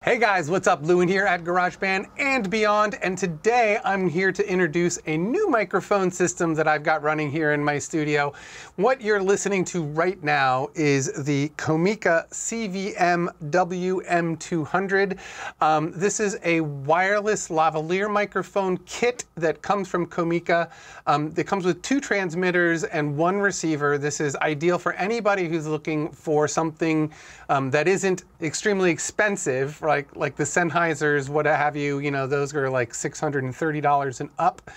Hey guys, what's up? Lewin here at GarageBand and beyond, and today I'm here to introduce a new microphone system that I've got running here in my studio. What you're listening to right now is the Comica CVM-WM200. This is a wireless lavalier microphone kit that comes from Comica. It comes with 2 transmitters and 1 receiver. This is ideal for anybody who's looking for something that isn't extremely expensive, like the Sennheisers, what have you. You know, those are like $630 and up.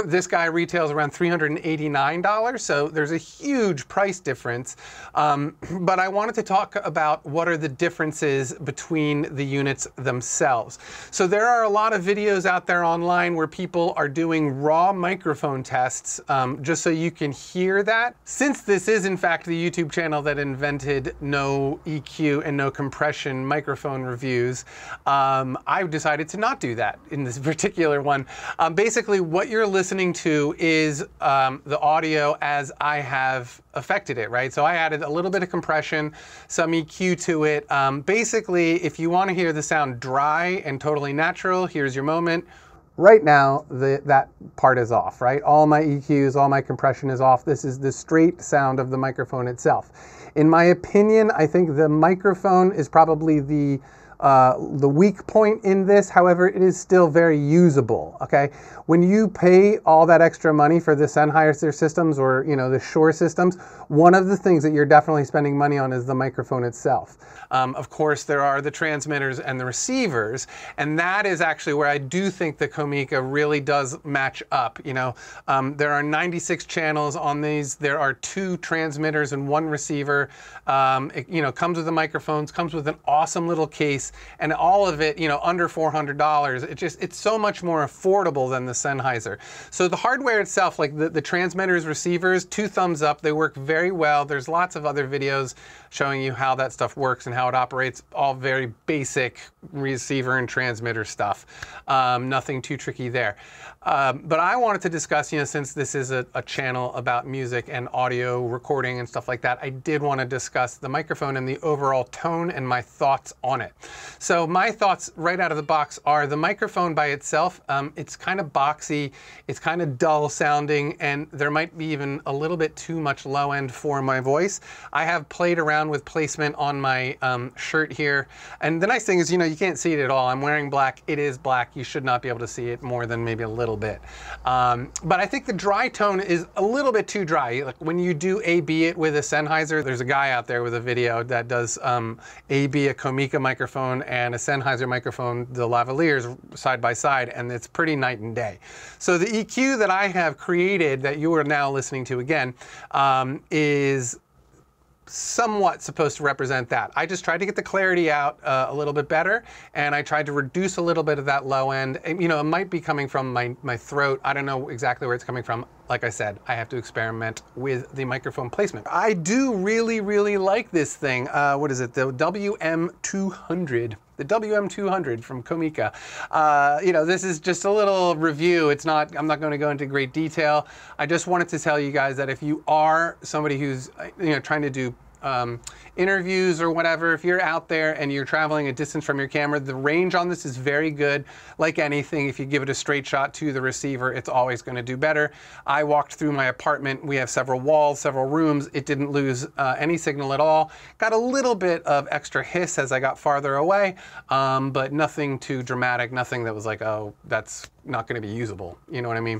This guy retails around $389, so there's a huge price difference. But I wanted to talk about what are the differences between the units themselves. So there are a lot of videos out there online where people are doing raw microphone tests, just so you can hear that. Since this is in fact the YouTube channel that invented no EQ and no compression microphone reviews, I've decided to not do that in this particular one. Basically, what you're listening to is the audio as I have affected it, right? So I added a little bit of compression, some EQ to it. Basically, if you want to hear the sound dry and totally natural, here's your moment. Right now, that part is off, right? All my EQs, all my compression is off. This is the straight sound of the microphone itself. In my opinion, I think the microphone is probably the weak point in this. However, it is still very usable, okay? When you pay all that extra money for the Sennheiser systems or, you know, the Shure systems, one of the things that you're definitely spending money on is the microphone itself. Of course, there are the transmitters and the receivers, and that is actually where I do think the Comica really does match up. You know, there are 96 channels on these. There are 2 transmitters and 1 receiver. It, you know, comes with the microphones, comes with an awesome little case, and all of it, you know, under $400. It's so much more affordable than the Sennheiser. So the hardware itself, like the transmitters, receivers, 2 thumbs up. They work very well. There's lots of other videos showing you how that stuff works and how it operates. All very basic receiver and transmitter stuff. Nothing too tricky there. But I wanted to discuss, you know, since this is a channel about music and audio recording and stuff like that, I did want to discuss the microphone and the overall tone and my thoughts on it. So my thoughts right out of the box are the microphone by itself, it's kind of boxy, it's kind of dull sounding, and there might be even a little bit too much low end for my voice. I have played around with placement on my shirt here, and the nice thing is, you know, you can't see it at all. I'm wearing black. It is black. You should not be able to see it more than maybe a little bit. But I think the dry tone is a little bit too dry. Like when you do A/B it with a Sennheiser, there's a guy out there with a video that does A/B a Comica microphone and a Sennheiser microphone, the lavaliers side by side, and it's pretty night and day. So the EQ that I have created that you are now listening to again is somewhat supposed to represent that. I just tried to get the clarity out a little bit better, and I tried to reduce a little bit of that low end. You know, it might be coming from my throat. I don't know exactly where it's coming from. Like I said, I have to experiment with the microphone placement. I do really, really like this thing. What is it? The WM200. The WM200 from Comica. You know, this is just a little review. It's not, I'm not going to go into great detail. I just wanted to tell you guys that if you are somebody who's, you know, trying to do interviews or whatever, if you're out there and you're traveling a distance from your camera, the range on this is very good. Like anything, if you give it a straight shot to the receiver, it's always going to do better. I walked through my apartment. We have several walls, several rooms. It didn't lose any signal at all. Got a little bit of extra hiss as I got farther away, but nothing too dramatic, nothing that was like, oh, that's not going to be usable. You know what I mean?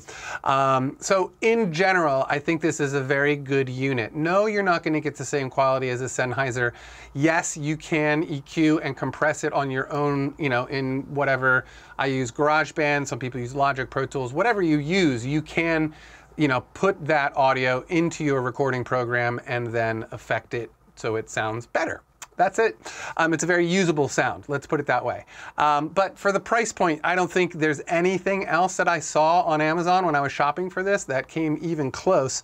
So in general, I think this is a very good unit. No, you're not going to get the same quality as a Sennheiser. Yes, you can EQ and compress it on your own, you know, in whatever. I use GarageBand, some people use Logic, Pro Tools, whatever you use, you can, you know, put that audio into your recording program and then affect it so it sounds better. That's it. It's a very usable sound, let's put it that way. But for the price point, I don't think there's anything else that I saw on Amazon when I was shopping for this that came even close.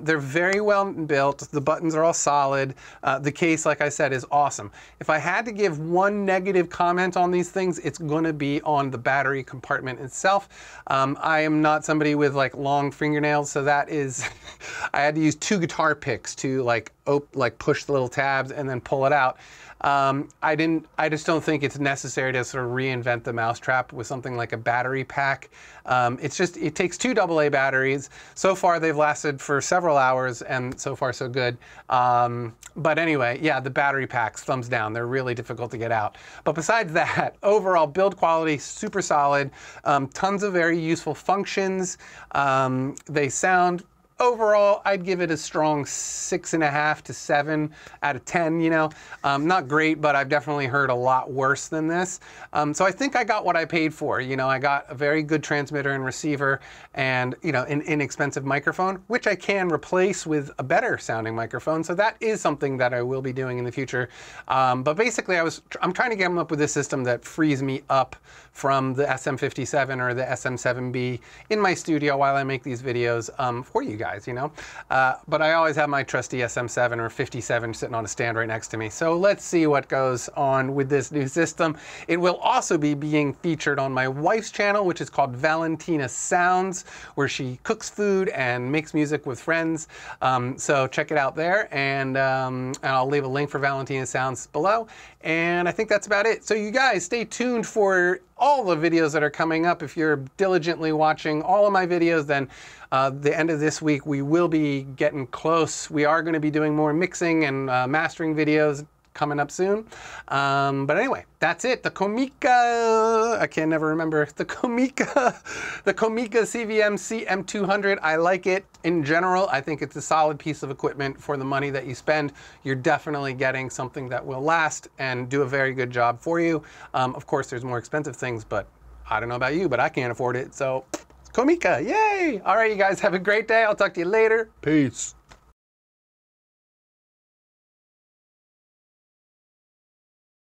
They're very well built. The buttons are all solid. The case, like I said, is awesome. If I had to give one negative comment on these things, it's going to be on the battery compartment itself. I am not somebody with like long fingernails, so that is, I had to use 2 guitar picks to like push the little tabs and then pull it out. I just don't think it's necessary to sort of reinvent the mousetrap with something like a battery pack. It takes 2 AA batteries. So far they've lasted for several hours, and so far so good. But anyway, yeah, the battery packs, thumbs down. They're really difficult to get out. But besides that, overall build quality, super solid. Tons of very useful functions. They sound, overall, I'd give it a strong 6.5 to 7 out of 10, you know. Not great, but I've definitely heard a lot worse than this. So I think I got what I paid for. You know, I got a very good transmitter and receiver and, you know, an inexpensive microphone, which I can replace with a better sounding microphone. So that is something that I will be doing in the future. But basically, I'm trying to come up with a system that frees me up from the SM57 or the SM7B in my studio while I make these videos for you guys, you know. But I always have my trusty SM7 or 57 sitting on a stand right next to me. So let's see what goes on with this new system. It will also be being featured on my wife's channel, which is called Valentina Sounds, where she cooks food and makes music with friends. So check it out there, and I'll leave a link for Valentina Sounds below. And I think that's about it. So you guys stay tuned for all the videos that are coming up. If you're diligently watching all of my videos, then the end of this week we will be getting close. We are going to be doing more mixing and mastering videos coming up soon. But anyway, that's it. The Comica, I can never remember, the Comica CVM-WM200. I like it in general. I think it's a solid piece of equipment for the money that you spend. You're definitely getting something that will last and do a very good job for you. Of course, there's more expensive things, but I don't know about you, but I can't afford it. So Comica, yay! All right, you guys have a great day. I'll talk to you later. Peace.